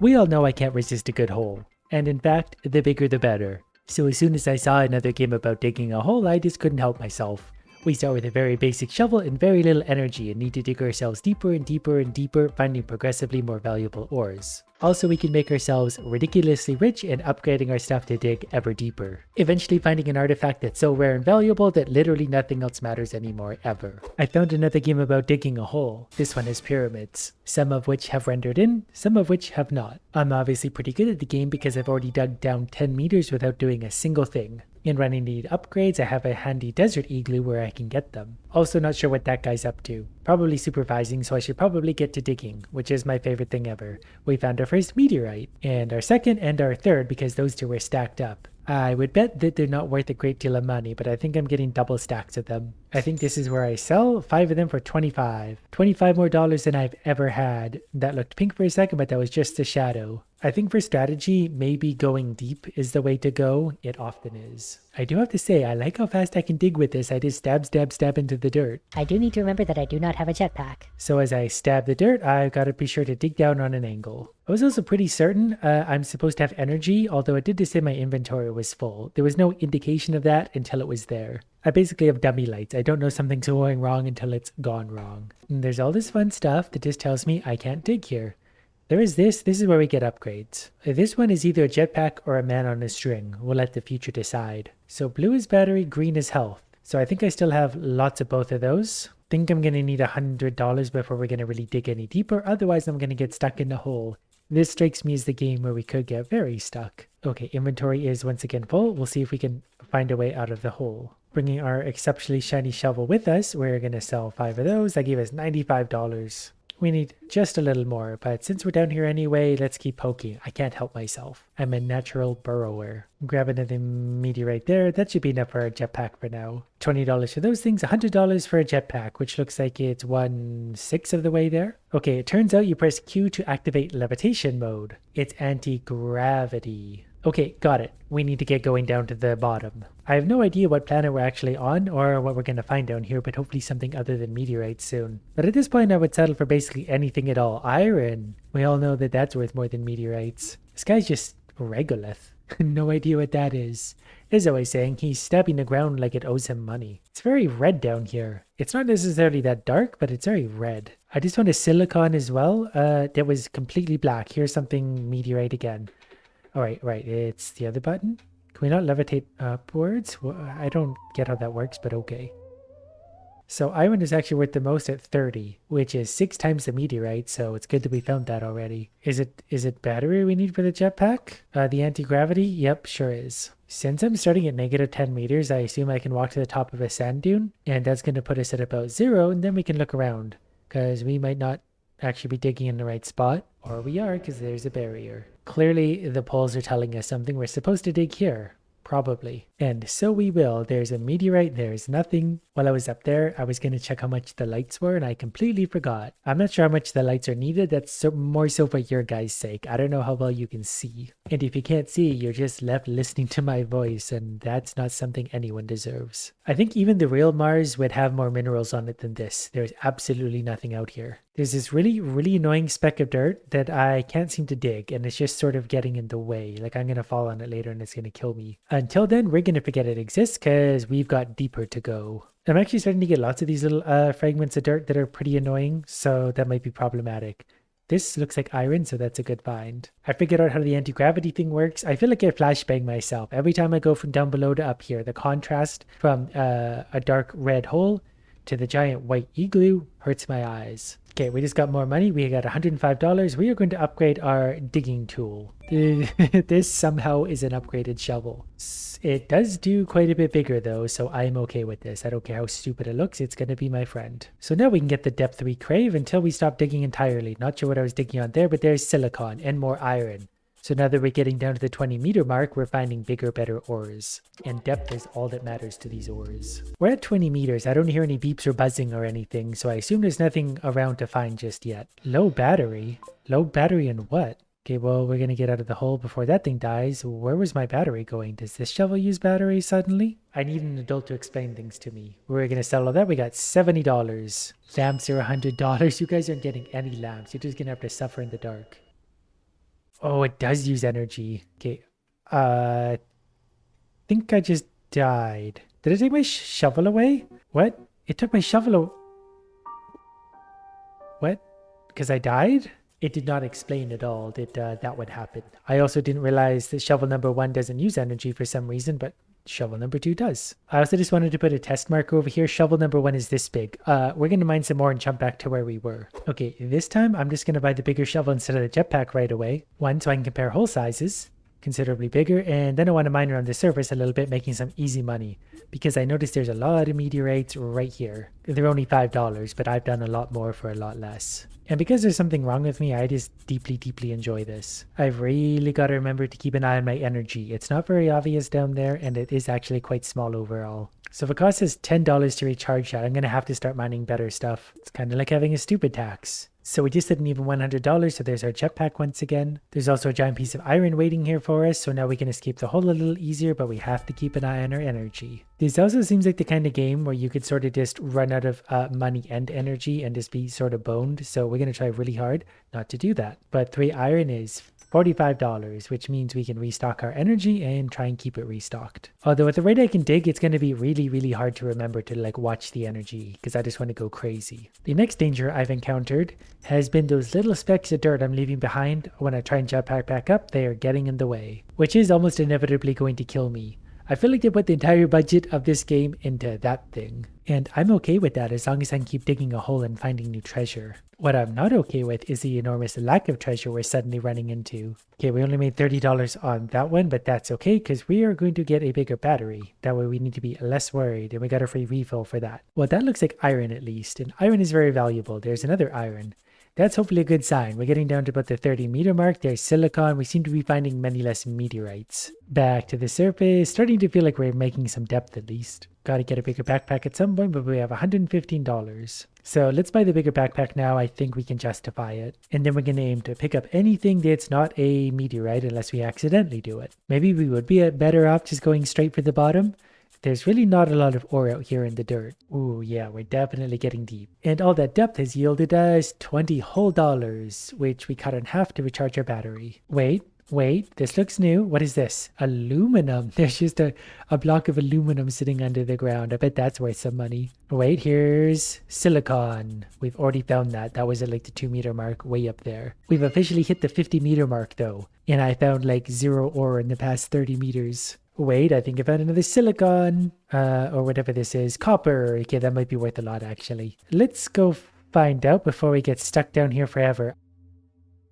We all know I can't resist a good hole. And in fact, the bigger the better. So as soon as I saw another game about digging a hole, I just couldn't help myself. We start with a very basic shovel and very little energy and need to dig ourselves deeper and deeper and deeper, finding progressively more valuable ores. Also, we can make ourselves ridiculously rich and upgrading our stuff to dig ever deeper. Eventually finding an artifact that's so rare and valuable that literally nothing else matters anymore ever. I found another game about digging a hole. This one has pyramids, some of which have rendered in, some of which have not. I'm obviously pretty good at the game because I've already dug down 10 meters without doing a single thing. In running need upgrades, I have a handy desert igloo where I can get them. Also not sure what that guy's up to. Probably supervising, so I should probably get to digging, which is my favorite thing ever. We found our first meteorite, and our second and our third because those two were stacked up. I would bet that they're not worth a great deal of money, but I think I'm getting double stacks of them. I think this is where I sell 5 of them for 25. 25 more dollars than I've ever had. That looked pink for a second, but that was just a shadow. I think for strategy, maybe going deep is the way to go. It often is. I do have to say, I like how fast I can dig with this. I just stab, stab, stab into the dirt. I do need to remember that I do not have a jetpack. So as I stab the dirt, I've got to be sure to dig down on an angle. I was also pretty certain I'm supposed to have energy, although it did just say my inventory was full. There was no indication of that until it was there. I basically have dummy lights. I don't know something's going wrong until it's gone wrong. And there's all this fun stuff that just tells me I can't dig here. There is this is where we get upgrades. This one is either a jetpack or a man on a string. We'll let the future decide. So blue is battery, green is health. So I think I still have lots of both of those. Think I'm going to need $100 before we're going to really dig any deeper. Otherwise, I'm going to get stuck in the hole. This strikes me as the game where we could get very stuck. Okay, inventory is once again full. We'll see if we can find a way out of the hole. Bringing our exceptionally shiny shovel with us, we're going to sell 5 of those. That gave us $95. We need just a little more, but since we're down here anyway, let's keep poking. I can't help myself. I'm a natural burrower. Grab another meteorite there. That should be enough for a jetpack for now. $20 for those things, $100 for a jetpack, which looks like it's 1/6 of the way there. Okay, it turns out you press Q to activate levitation mode. It's anti-gravity. Okay, got it. We need to get going down to the bottom. I have no idea what planet we're actually on or what we're going to find down here, but hopefully something other than meteorites soon. But at this point, I would settle for basically anything at all. Iron. We all know that that's worth more than meteorites. This guy's just regolith. No idea what that is. As I was saying, he's stabbing the ground like it owes him money. It's very red down here. It's not necessarily that dark, but it's very red. I just found a silicon as well that was completely black. Here's something meteorite again. Alright, right, it's the other button. Can we not levitate upwards? Well, I don't get how that works, but okay. So iron is actually worth the most at 30, which is 6 times the meteorite, so it's good that we found that already. Is it battery we need for the jetpack? The anti-gravity? Yep, sure is. Since I'm starting at negative 10 meters, I assume I can walk to the top of a sand dune, and that's going to put us at about 0, and then we can look around, because we might not actually be digging in the right spot, or we are because there's a barrier. Clearly the poles are telling us something. We're supposed to dig here. Probably. And so we will. There's a meteorite. There's nothing. While I was up there, I was going to check how much the lights were, and I completely forgot. I'm not sure how much the lights are needed. That's more so for your guys' sake. I don't know how well you can see. And if you can't see, you're just left listening to my voice, and that's not something anyone deserves. I think even the real Mars would have more minerals on it than this. There's absolutely nothing out here. There's this really, really annoying speck of dirt that I can't seem to dig, and it's just sort of getting in the way. Like I'm going to fall on it later and it's going to kill me. Until then, we're going to forget it exists because we've got deeper to go. I'm actually starting to get lots of these little fragments of dirt that are pretty annoying, so that might be problematic. This looks like iron, so that's a good find. I figured out how the anti-gravity thing works. I feel like I flashbang myself. Every time I go from down below to up here, the contrast from a dark red hole to the giant white igloo hurts my eyes. Okay, we just got more money. We got $105. We are going to upgrade our digging tool. This somehow is an upgraded shovel. It does do quite a bit bigger though, so I'm okay with this. I don't care how stupid it looks. It's going to be my friend. So now we can get the depth we crave until we stop digging entirely. Not sure what I was digging on there, but there's silicon and more iron. So now that we're getting down to the 20-meter mark, we're finding bigger, better ores. And depth is all that matters to these ores. We're at 20 meters. I don't hear any beeps or buzzing or anything, so I assume there's nothing around to find just yet. Low battery? Low battery in what? Okay, well, we're going to get out of the hole before that thing dies. Where was my battery going? Does this shovel use batteries suddenly? I need an adult to explain things to me. We're going to sell all that. We got $70. Lamps are $100. You guys aren't getting any lamps. You're just going to have to suffer in the dark. Oh, it does use energy. Okay. Think I just died. Did it take my shovel away? What? It took my shovel. What? Because I died? It did not explain at all that that would happen. I also didn't realize that shovel number 1 doesn't use energy for some reason, but shovel number 2 does. I also just wanted to put a test marker over here. Shovel number 1 is this big. We're going to mine some more and jump back to where we were. Okay, this time I'm just going to buy the bigger shovel instead of the jetpack right away. One, so I can compare hole sizes, considerably bigger, and then I want to mine around the surface a little bit, making some easy money. Because I noticed there's a lot of meteorites right here. They're only $5, but I've done a lot more for a lot less. And because there's something wrong with me, I just deeply enjoy this. I've really got to remember to keep an eye on my energy. It's not very obvious down there, and it is actually quite small overall. So if it costs us $10 to recharge that, I'm going to have to start mining better stuff. It's kind of like having a stupid tax. So we just did an even $100, so there's our jetpack once again. There's also a giant piece of iron waiting here for us, so now we can escape the hole a little easier, but we have to keep an eye on our energy. This also seems like the kind of game where you could sort of just run out of money and energy and just be sort of boned, so we're going to try really hard not to do that. But 3 iron is $45, which means we can restock our energy and try and keep it restocked. Although at the rate I can dig, it's going to be really hard to remember to like watch the energy because I just want to go crazy. The next danger I've encountered has been those little specks of dirt I'm leaving behind. When I try and jetpack back up, they are getting in the way, which is almost inevitably going to kill me. I feel like they put the entire budget of this game into that thing. And I'm okay with that as long as I can keep digging a hole and finding new treasure. What I'm not okay with is the enormous lack of treasure we're suddenly running into. Okay, we only made $30 on that one, but that's okay because we are going to get a bigger battery. That way we need to be less worried, and we got a free refill for that. Well, that looks like iron at least, and iron is very valuable. There's another iron. That's hopefully a good sign. We're getting down to about the 30-meter mark. There's silicon. We seem to be finding many less meteorites. Back to the surface. Starting to feel like we're making some depth at least. Gotta get a bigger backpack at some point, but we have $115. So let's buy the bigger backpack now. I think we can justify it. And then we're going to aim to pick up anything that's not a meteorite unless we accidentally do it. Maybe we would be better off just going straight for the bottom. There's really not a lot of ore out here in the dirt. Ooh, yeah, we're definitely getting deep. And all that depth has yielded us $20 whole, which we cut in half to recharge our battery. Wait, this looks new. What is this? Aluminum. There's just a block of aluminum sitting under the ground. I bet that's worth some money. Wait, here's silicon. We've already found that. That was at like the 2-meter mark way up there. We've officially hit the 50-meter mark though. And I found like 0 ore in the past 30 meters. Wait, I think I found another silicon, or whatever this is. Copper. Okay, that might be worth a lot, actually. Let's go find out before we get stuck down here forever.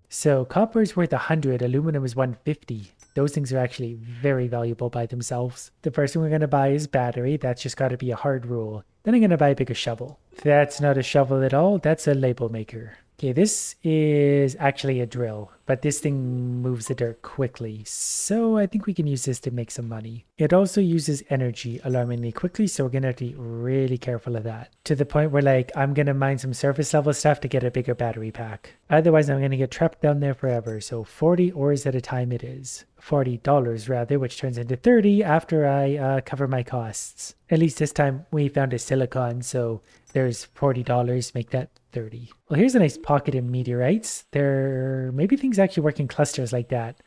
So copper is worth 100, aluminum is 150. Those things are actually very valuable by themselves. The first thing we're going to buy is battery. That's just got to be a hard rule. Then I'm going to buy a bigger shovel. That's not a shovel at all. That's a label maker. Okay, this is actually a drill, but this thing moves the dirt quickly, so I think we can use this to make some money. It also uses energy alarmingly quickly, so we're going to have to be really careful of that. To the point where, like, I'm going to mine some surface level stuff to get a bigger battery pack. Otherwise, I'm going to get trapped down there forever, so 40 ores at a time it is. $40 rather, which turns into 30 after I cover my costs. At least this time we found a silicon, so there's $40, make that 30. Well, here's a nice pocket of meteorites. Maybe things actually work in clusters like that.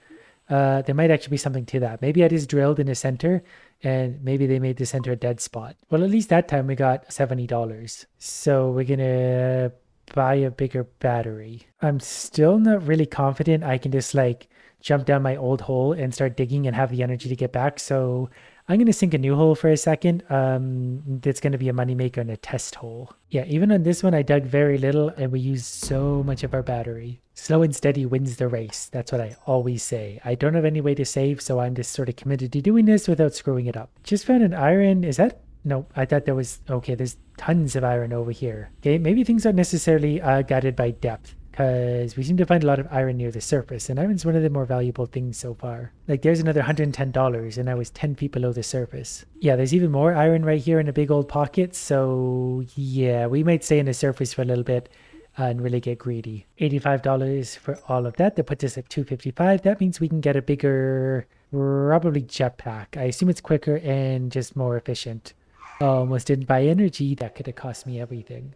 There might actually be something to that. Maybe I just drilled in the center and maybe they made the center a dead spot. Well, at least that time we got $70. So we're gonna buy a bigger battery. I'm still not really confident I can just like jump down my old hole and start digging and have the energy to get back. So I'm going to sink a new hole for a second. That's going to be a moneymaker and a test hole. Yeah, even on this one, I dug very little and we used so much of our battery. Slow and steady wins the race. That's what I always say. I don't have any way to save, so I'm just sort of committed to doing this without screwing it up. Just found an iron. Is that? No, I thought there was... Okay, there's tons of iron over here. Okay, maybe things aren't necessarily guided by depth, because we seem to find a lot of iron near the surface, and iron's one of the more valuable things so far. Like, there's another $110, and I was 10 feet below the surface. Yeah, there's even more iron right here in a big old pocket, so yeah, we might stay in the surface for a little bit and really get greedy. $85 for all of that. That puts us at $255. That means we can get a bigger, probably jetpack. I assume it's quicker and just more efficient. Almost didn't buy energy. That could have cost me everything.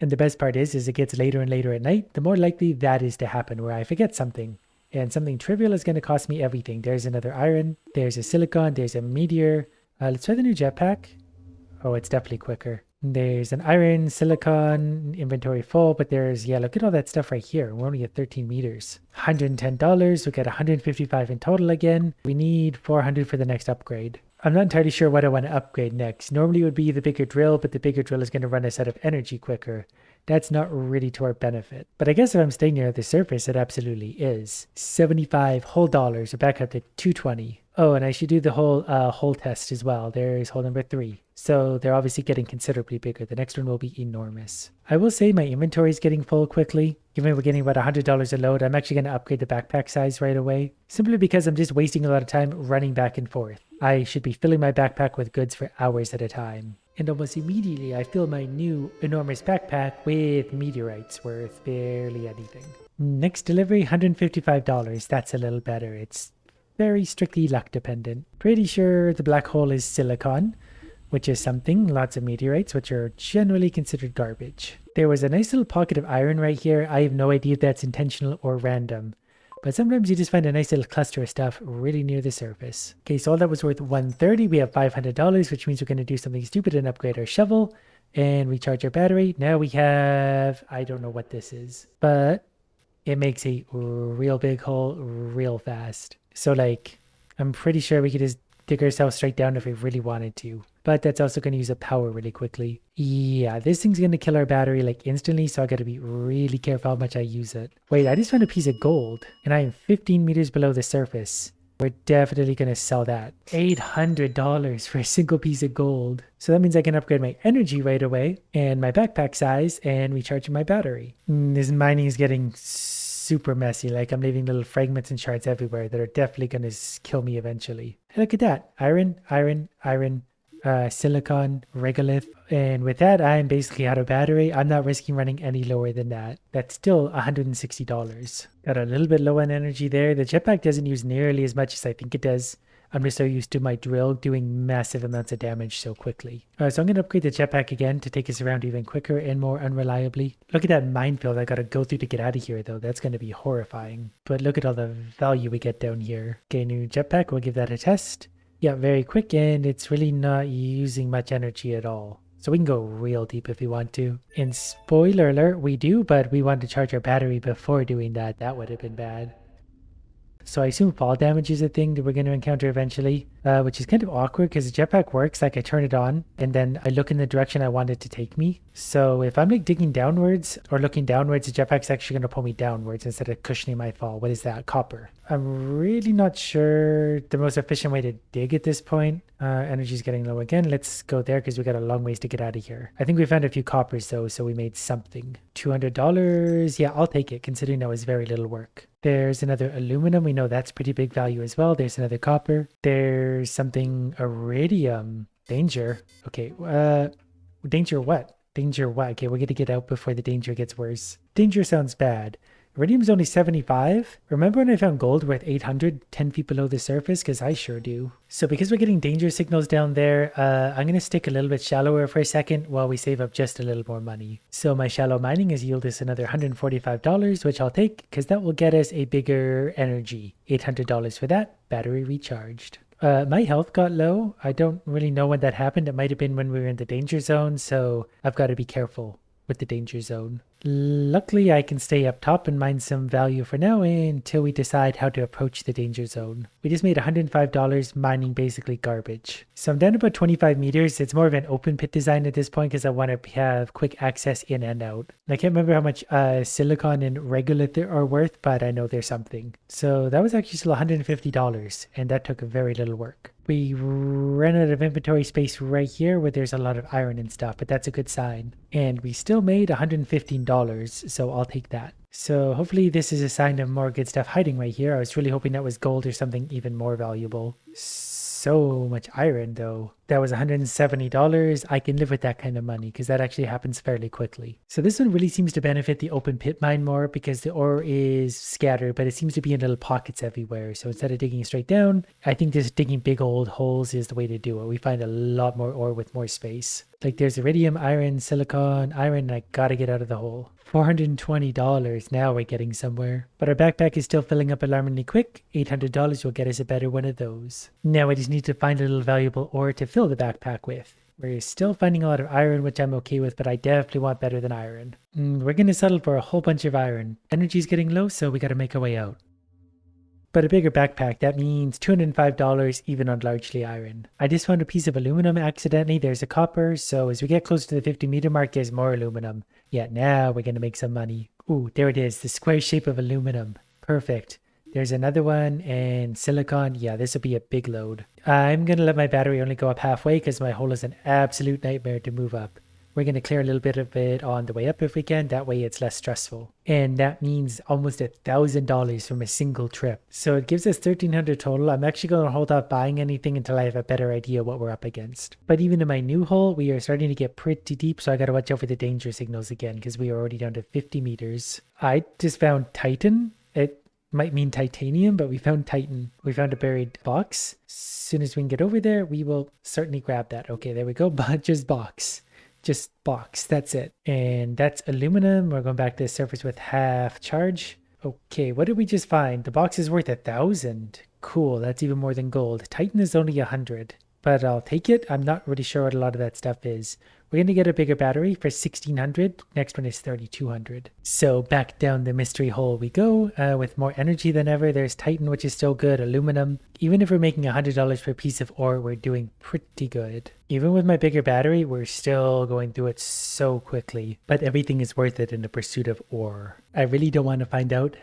And the best part is it gets later and later at night, the more likely that is to happen where I forget something. And something trivial is going to cost me everything. There's another iron. There's a silicon. There's a meteor. Let's try the new jetpack. Oh, it's definitely quicker. There's an iron, silicon, inventory full, but there's, yeah, look at all that stuff right here. We're only at 13 meters. $110. We get 155 in total again. We need 400 for the next upgrade. I'm not entirely sure what I want to upgrade next. Normally it would be the bigger drill, but the bigger drill is going to run us out of energy quicker. That's not really to our benefit. But I guess if I'm staying near the surface, it absolutely is. 75 whole dollars. We're back up to 220. Oh, and I should do the whole test as well. There's hole number 3. So they're obviously getting considerably bigger. The next one will be enormous. I will say my inventory is getting full quickly. Given we're getting about $100 a load, I'm actually going to upgrade the backpack size right away. Simply because I'm just wasting a lot of time running back and forth. I should be filling my backpack with goods for hours at a time. And almost immediately I fill my new enormous backpack with meteorites worth barely anything. Next delivery, $155. That's a little better. It's very strictly luck dependent. Pretty sure the black hole is silicon, which is something, lots of meteorites, which are generally considered garbage. There was a nice little pocket of iron right here. I have no idea if that's intentional or random, but sometimes you just find a nice little cluster of stuff really near the surface. Okay, so all that was worth $130. We have $500, which means we're going to do something stupid and upgrade our shovel and recharge our battery. Now we have, I don't know what this is, but it makes a real big hole real fast. So like, I'm pretty sure we could just dig ourselves straight down if we really wanted to. But that's also going to use up power really quickly. Yeah, this thing's going to kill our battery like instantly, so I got to be really careful how much I use it. Wait, I just found a piece of gold, and I am 15 meters below the surface. We're definitely going to sell that. $800 for a single piece of gold. So that means I can upgrade my energy right away, and my backpack size, and recharge my battery. This mining is getting super messy. Like, I'm leaving little fragments and shards everywhere that are definitely going to kill me eventually. Hey, look at that. Iron, iron, iron. Silicon, regolith, and with that I'm basically out of battery. I'm not risking running any lower than that. That's still $160. Got a little bit low on energy there. The jetpack doesn't use nearly as much as I think it does. I'm just so used to my drill doing massive amounts of damage so quickly. So I'm going to upgrade the jetpack again to take us around even quicker and more unreliably. Look at that minefield I got to go through to get out of here though. That's going to be horrifying. But look at all the value we get down here. Okay, new jetpack. We'll give that a test. Yeah, very quick, and it's really not using much energy at all. So we can go real deep if we want to. And spoiler alert, we do, but we want to charge our battery before doing that. That would have been bad. So I assume fall damage is a thing that we're going to encounter eventually, which is kind of awkward because the jetpack works. Like, I turn it on and then I look in the direction I want it to take me. So if I'm like digging downwards or looking downwards, the jetpack's actually going to pull me downwards instead of cushioning my fall. What is that? Copper. I'm really not sure the most efficient way to dig at this point. Energy's getting low again. Let's go there because we got a long ways to get out of here. I think we found a few coppers though, so we made something. $200. Yeah, I'll take it considering that was very little work. There's another aluminum. We know that's pretty big value as well. There's another copper. There's something iridium. Danger. Okay. Danger what? Danger what? Okay, we're going to get out before the danger gets worse. Danger sounds bad. Iridium's only 75. Remember when I found gold worth 800 10 feet below the surface? Because I sure do. So because we're getting danger signals down there, I'm going to stick a little bit shallower for a second while we save up just a little more money. So my shallow mining has yielded us another $145, which I'll take because that will get us a bigger energy. $800 for that. Battery recharged. My health got low. I don't really know when that happened. It might have been when we were in the danger zone, so I've got to be careful with the danger zone. Luckily, I can stay up top and mine some value for now until we decide how to approach the danger zone. We just made $105 mining basically garbage. So I'm down about 25 meters. It's more of an open pit design at this point because I want to have quick access in and out. And I can't remember how much silicon and regolith are worth, but I know there's something. So that was actually still $150, and that took very little work. We ran out of inventory space right here where there's a lot of iron and stuff, but that's a good sign. And we still made $115, so I'll take that. So hopefully this is a sign of more good stuff hiding right here. I was really hoping that was gold or something even more valuable. So much iron though. That was $170. I can live with that kind of money because that actually happens fairly quickly. So this one really seems to benefit the open pit mine more because the ore is scattered, but it seems to be in little pockets everywhere. So instead of digging straight down, I think just digging big old holes is the way to do it. We find a lot more ore with more space. Like there's iridium, iron, silicon, iron, and I gotta get out of the hole. $420. Now we're getting somewhere. But our backpack is still filling up alarmingly quick. $800 will get us a better one of those. Now I just need to find a little valuable ore to fill the backpack with. We're still finding a lot of iron, which I'm okay with, but I definitely want better than iron. We're gonna settle for a whole bunch of iron. Energy's getting low, so we gotta make our way out. But a bigger backpack, that means $205 even on largely iron. I just found a piece of aluminum accidentally. There's a copper, so as we get close to the 50 meter mark, there's more aluminum. Yeah, now we're gonna make some money. Ooh, there it is, the square shape of aluminum. Perfect. There's another one, and silicon. Yeah, this will be a big load. I'm gonna let my battery only go up halfway because my hole is an absolute nightmare to move up. We're going to clear a little bit of it on the way up if we can. That way it's less stressful. And that means almost $1,000 from a single trip. So it gives us $1,300 total. I'm actually going to hold off buying anything until I have a better idea what we're up against. But even in my new hole, we are starting to get pretty deep. So I got to watch out for the danger signals again because we are already down to 50 meters. I just found Titan. It might mean titanium, but we found Titan. We found a buried box. As soon as we can get over there, we will certainly grab that. Okay, there we go. But just box. Just box, that's it. And that's aluminum. We're going back to the surface with half charge. Okay, what did we just find? The box is worth 1,000. Cool, that's even more than gold. Titan is only 100, but I'll take it. I'm not really sure what a lot of that stuff is. We're going to get a bigger battery for 1,600. Next one is 3,200. So back down the mystery hole we go with more energy than ever. There's Titan, which is still good. Aluminum. Even if we're making $100 per piece of ore, we're doing pretty good. Even with my bigger battery, we're still going through it so quickly. But everything is worth it in the pursuit of ore. I really don't want to find out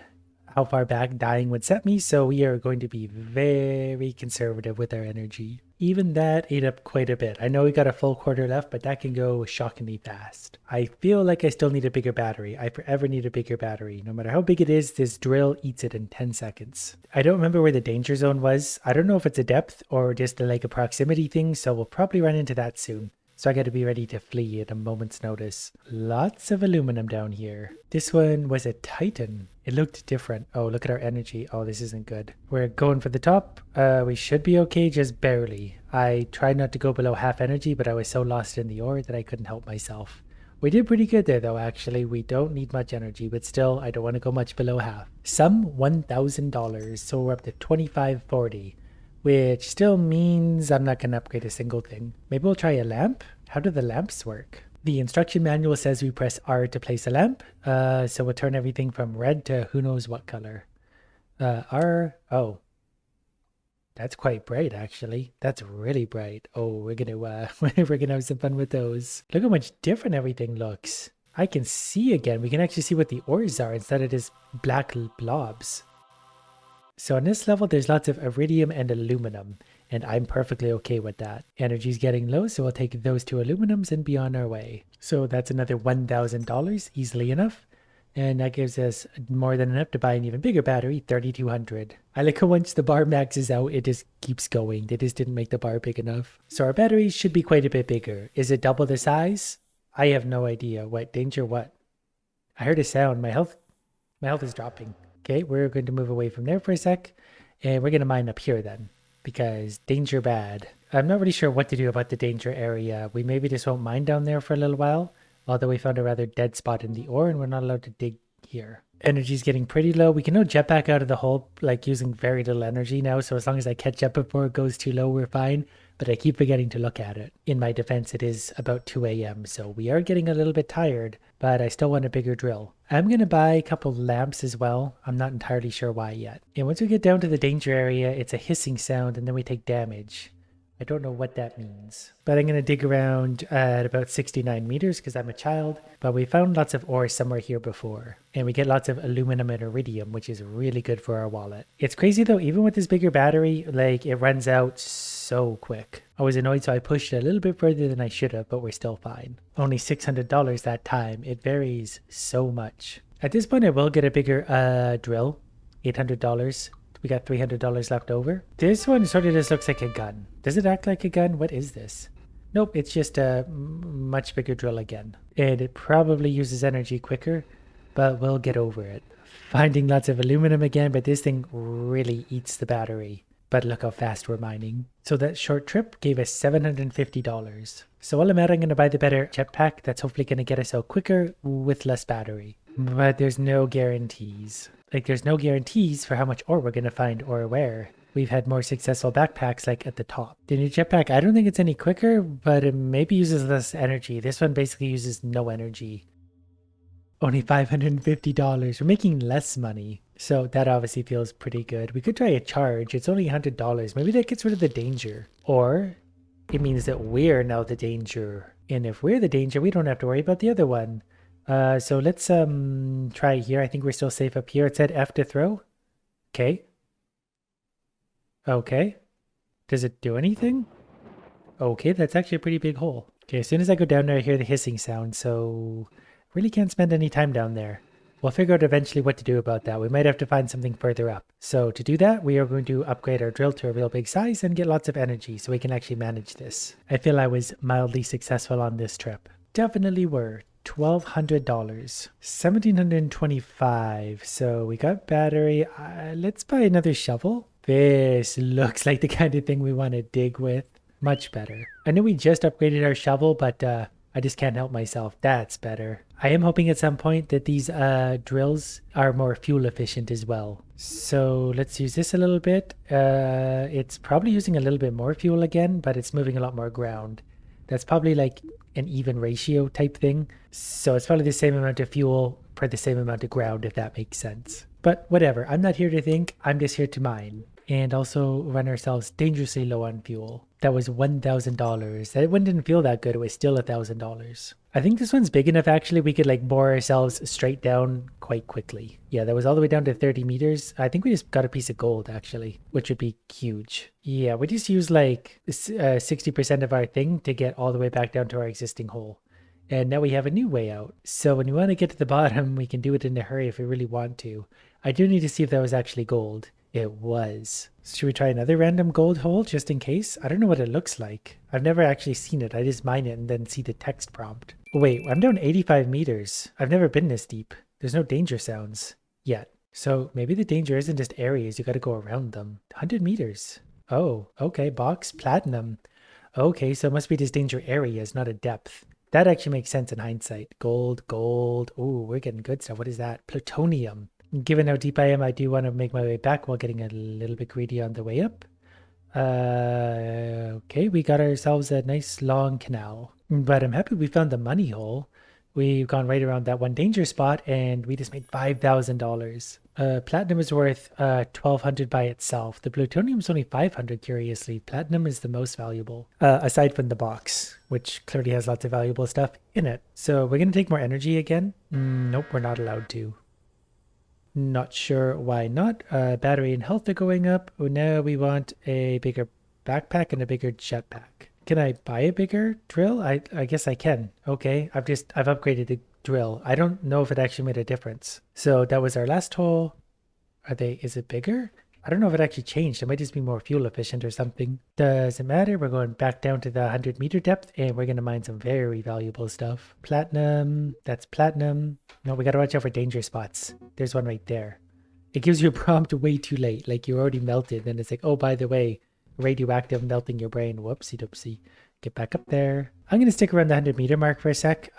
how far back dying would set me, so we are going to be very conservative with our energy. Even that ate up quite a bit. I know we got a full quarter left, but that can go shockingly fast. I feel like I still need a bigger battery. I forever need a bigger battery. No matter how big it is, this drill eats it in 10 seconds. I don't remember where the danger zone was. I don't know if it's a depth or just like a proximity thing, so we'll probably run into that soon. So I got to be ready to flee at a moment's notice. Lots of aluminum down here. This one was a Titan. It looked different. Oh, look at our energy. Oh, this isn't good. We're going for the top. We should be okay, just barely. I tried not to go below half energy, but I was so lost in the ore that I couldn't help myself. We did pretty good there though, actually. We don't need much energy, but still, I don't want to go much below half. Some $1,000, so we're up to 2540. Which still means I'm not going to upgrade a single thing. Maybe we'll try a lamp? How do the lamps work? The instruction manual says we press R to place a lamp. So we'll turn everything from red to who knows what color. R. Oh. That's quite bright, actually. That's really bright. Oh, we're gonna have some fun with those. Look how much different everything looks. I can see again. We can actually see what the ores are instead of just black blobs. So on this level, there's lots of iridium and aluminum, and I'm perfectly okay with that. Energy's getting low, so we'll take those two aluminums and be on our way. So that's another $1,000, easily enough. And that gives us more than enough to buy an even bigger battery, 3,200. I like how once the bar maxes out, it just keeps going. They just didn't make the bar big enough. So our battery should be quite a bit bigger. Is it double the size? I have no idea. What? Danger what? I heard a sound. My health is dropping. Okay, we're going to move away from there for a sec, and we're going to mine up here then, because danger bad. I'm not really sure what to do about the danger area. We maybe just won't mine down there for a little while, although we found a rather dead spot in the ore, and we're not allowed to dig here. Energy's getting pretty low. We can now jetpack out of the hole, like using very little energy now, so as long as I catch up before it goes too low, we're fine. But I keep forgetting to look at it. In my defense, it is about 2 a.m., so we are getting a little bit tired, but I still want a bigger drill. I'm going to buy a couple lamps as well. I'm not entirely sure why yet. And once we get down to the danger area, it's a hissing sound, and then we take damage. I don't know what that means. But I'm going to dig around at about 69 meters because I'm a child. But we found lots of ore somewhere here before. And we get lots of aluminum and iridium, which is really good for our wallet. It's crazy though, even with this bigger battery, like it runs out so quick. I was annoyed, so I pushed it a little bit further than I should have, but we're still fine. Only $600 that time. It varies so much. At this point, I will get a bigger drill. $800. We got $300 left over. This one sort of just looks like a gun. Does it act like a gun? What is this? Nope, it's just a much bigger drill again. And it probably uses energy quicker, but we'll get over it. Finding lots of aluminum again, but this thing really eats the battery. but look how fast we're mining. So that short trip gave us $750. So while I'm at, I'm going to buy the better jetpack that's hopefully going to get us out quicker with less battery. But there's no guarantees. Like, there's no guarantees for how much ore we're going to find or where. We've had more successful backpacks like at the top. The new jetpack, I don't think it's any quicker, but it maybe uses less energy. This one basically uses no energy. Only $550. We're making less money. So that obviously feels pretty good. We could try a charge. It's only $100. Maybe that gets rid of the danger. Or it means that we're now the danger. And if we're the danger, we don't have to worry about the other one. So let's try here. I think we're still safe up here. It said F to throw. Okay. Okay. Does it do anything? Okay, that's actually a pretty big hole. Okay, as soon as I go down there, I hear the hissing sound, so really can't spend any time down there. We'll figure out eventually what to do about that. We might have to find something further up. So to do that, we are going to upgrade our drill to a real big size and get lots of energy so we can actually manage this. I feel I was mildly successful on this trip. Definitely were. $1,200. $1,725. So we got battery. Let's buy another shovel. This looks like the kind of thing we want to dig with. Much better. I know we just upgraded our shovel, but I just can't help myself. That's better. I am hoping at some point that these drills are more fuel efficient as well. So let's use this a little bit. It's probably using a little bit more fuel again, but it's moving a lot more ground. That's probably like an even ratio type thing. So it's probably the same amount of fuel for the same amount of ground, if that makes sense. But whatever, I'm not here to think, I'm just here to mine. And also run ourselves dangerously low on fuel. That was $1,000. That one didn't feel that good, it was still $1,000. I think this one's big enough actually we could like bore ourselves straight down quite quickly. Yeah, that was all the way down to 30 meters. I think we just got a piece of gold actually, which would be huge. Yeah, we just used like 60% of our thing to get all the way back down to our existing hole. And now we have a new way out. So when we want to get to the bottom, we can do it in a hurry if we really want to. I do need to see if that was actually gold. It was. Should we try another random gold hole just in case? I don't know what it looks like. I've never actually seen it. I just mine it and then see the text prompt. Oh, wait, I'm down 85 meters. I've never been this deep. There's no danger sounds yet. So maybe the danger isn't just areas. You got to go around them. 100 meters. Oh, okay. Box platinum. Okay, so it must be just danger areas, not a depth. That actually makes sense in hindsight. Gold, gold. Ooh, we're getting good stuff. What is that? Plutonium. Given how deep I am, I do want to make my way back while getting a little bit greedy on the way up. Okay, we got ourselves a nice long canal. But I'm happy we found the money hole. We've gone right around that one danger spot and we just made $5,000. Platinum is worth $1,200 by itself. The plutonium is only $500, curiously. Platinum is the most valuable, aside from the box, which clearly has lots of valuable stuff in it. So we're going to take more energy again. Nope, we're not allowed to. Not sure why not. Battery and health are going up. Oh, now we want a bigger backpack and a bigger jetpack. Can I buy a bigger drill? I guess I can. Okay, I've upgraded the drill. I don't know if it actually made a difference. So that was our last hole. Is it bigger? I don't know if it actually changed. It might just be more fuel efficient or something. Doesn't matter. We're going back down to the 100 meter depth and we're going to mine some very valuable stuff. Platinum. That's platinum. No, we got to watch out for danger spots. There's one right there. It gives you a prompt way too late. Like you already melted. Then it's like, oh, by the way, radioactive melting your brain. Whoopsie doopsie. Get back up there. I'm going to stick around the 100 meter mark for a sec.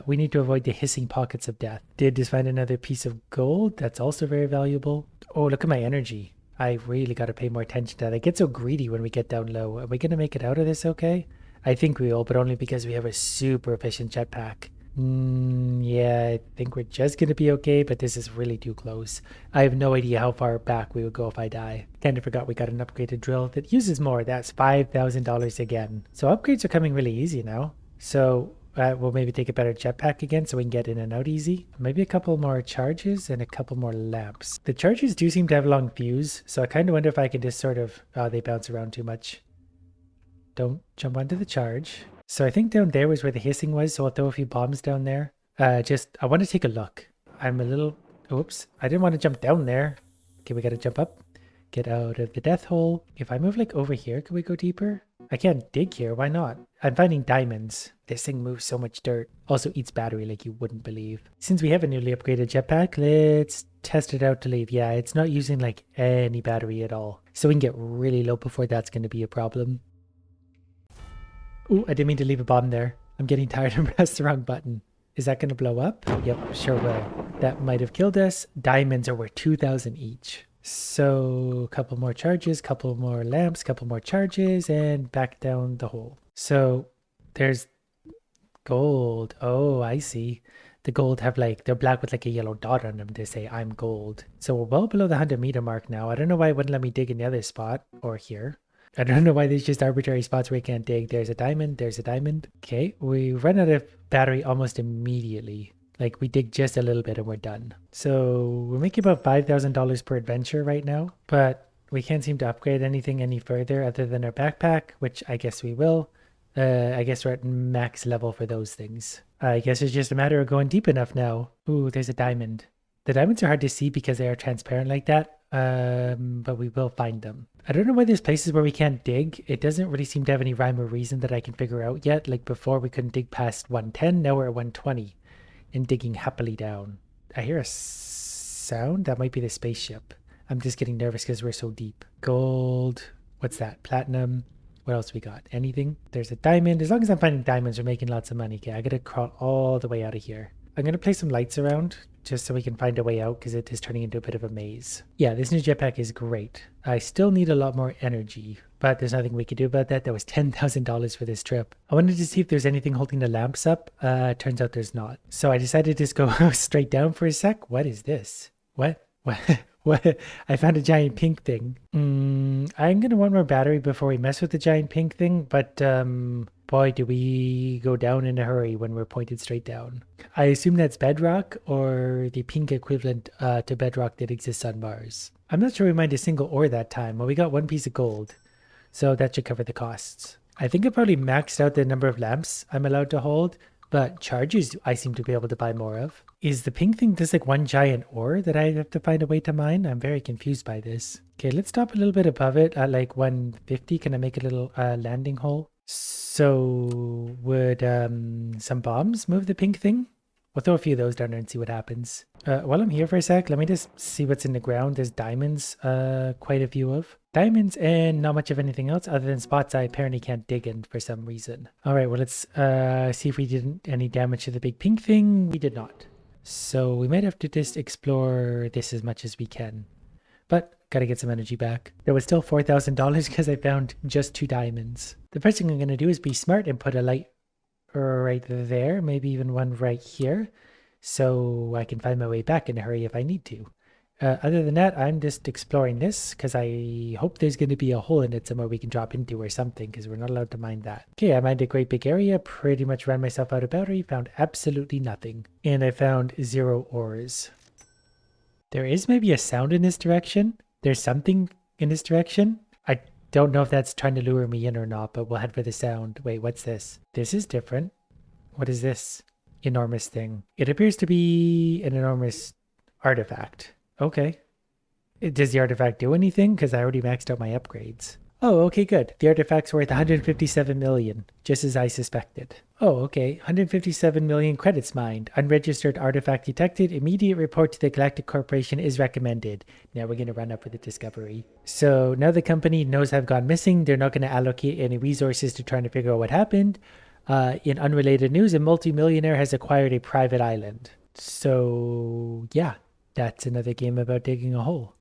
We need to avoid the hissing pockets of death. Did just find another piece of gold. That's also very valuable. Oh, look at my energy. I really got to pay more attention to that. I get so greedy when we get down low. Are we going to make it out of this okay? I think we will, but only because we have a super efficient jetpack. Yeah, I think we're just going to be okay, but this is really too close. I have no idea how far back we would go if I die. Kind of forgot we got an upgraded drill that uses more. That's $5,000 again. So upgrades are coming really easy now. So we'll maybe take a better jetpack again so we can get in and out easy. Maybe a couple more charges and a couple more lamps. The charges do seem to have a long fuse, so I kind of wonder if I can just sort of... Oh, they bounce around too much. Don't jump onto the charge. So I think down there was where the hissing was, so I'll throw a few bombs down there. I want to take a look. I'm a little... Oops, I didn't want to jump down there. Okay, we got to jump up. Get out of the death hole. If I move like over here, can we go deeper? I can't dig here. Why not? I'm finding diamonds. This thing moves so much dirt. Also eats battery like you wouldn't believe. Since we have a newly upgraded jetpack, let's test it out to leave. Yeah, it's not using like any battery at all. So we can get really low before that's going to be a problem. Ooh, I didn't mean to leave a bomb there. I'm getting tired and pressed the wrong button. Is that going to blow up? Yep, sure will. That might have killed us. Diamonds are worth 2,000 each. So a couple more charges, couple more lamps, couple more charges, and back down the hole. So there's gold. Oh, I see. The gold have like, they're black with like a yellow dot on them to say I'm gold. So we're well below the 100-meter mark now. I don't know why it wouldn't let me dig in the other spot or here. I don't know why there's just arbitrary spots where you can't dig. There's a diamond. There's a diamond. Okay, we run out of battery almost immediately. Like we dig just a little bit and we're done. So we're making about $5,000 per adventure right now, but we can't seem to upgrade anything any further other than our backpack, which I guess we will. I guess we're at max level for those things. I guess it's just a matter of going deep enough now. Ooh, there's a diamond. The diamonds are hard to see because they are transparent like that, but we will find them. I don't know why there's places where we can't dig. It doesn't really seem to have any rhyme or reason that I can figure out yet. Like before we couldn't dig past 110, now we're at 120 and digging happily down. I hear a sound. That might be the spaceship. I'm just getting nervous because we're so deep. Gold. What's that? Platinum. What else we got? Anything? There's a diamond. As long as I'm finding diamonds, we're making lots of money. Okay, I gotta crawl all the way out of here. I'm gonna place some lights around just so we can find a way out because it is turning into a bit of a maze. Yeah, this new jetpack is great. I still need a lot more energy, but there's nothing we could do about that. That was $10,000 for this trip. I wanted to see if there's anything holding the lamps up. Turns out there's not. So I decided to just go straight down for a sec. What is this? What? What? I found a giant pink thing. I'm gonna want more battery before we mess with the giant pink thing, but boy, do we go down in a hurry when we're pointed straight down. I assume that's bedrock or the pink equivalent to bedrock that exists on Mars. I'm not sure we mined a single ore that time. Well, we got one piece of gold, so that should cover the costs. I think I probably maxed out the number of lamps I'm allowed to hold, but charges I seem to be able to buy more of. Is the pink thing just like one giant ore that I have to find a way to mine? I'm very confused by this. Okay, let's stop a little bit above it at like 150. Can I make a little landing hole? So would some bombs move the pink thing? We'll throw a few of those down there and see what happens. While I'm here for a sec, let me just see what's in the ground. There's diamonds, quite a few of. Diamonds and not much of anything else other than spots I apparently can't dig in for some reason. All right, well, let's see if we did any damage to the big pink thing. We did not. So we might have to just explore this as much as we can. But gotta get some energy back. There was still $4,000 because I found just 2 diamonds. The first thing I'm gonna do is be smart and put a light right there, maybe even one right here, so I can find my way back in a hurry if I need to. Other than that, I'm just exploring this because I hope there's going to be a hole in it somewhere we can drop into or something because we're not allowed to mine that. Okay, I mined a great big area, pretty much ran myself out of battery, found absolutely nothing. And I found 0 ores. There is maybe a sound in this direction. There's something in this direction. I don't know if that's trying to lure me in or not, but we'll head for the sound. Wait, what's this? This is different. What is this enormous thing? It appears to be an enormous artifact. Okay. Does the artifact do anything? Because I already maxed out my upgrades. Oh, okay, good. The artifact's worth 157 million, just as I suspected. Oh, okay. 157 million credits mined. Unregistered artifact detected. Immediate report to the Galactic Corporation is recommended. Now we're going to run up with the discovery. So now the company knows I've gone missing. They're not going to allocate any resources to trying to figure out what happened. In unrelated news, a multimillionaire has acquired a private island. So, yeah. That's another game about digging a hole.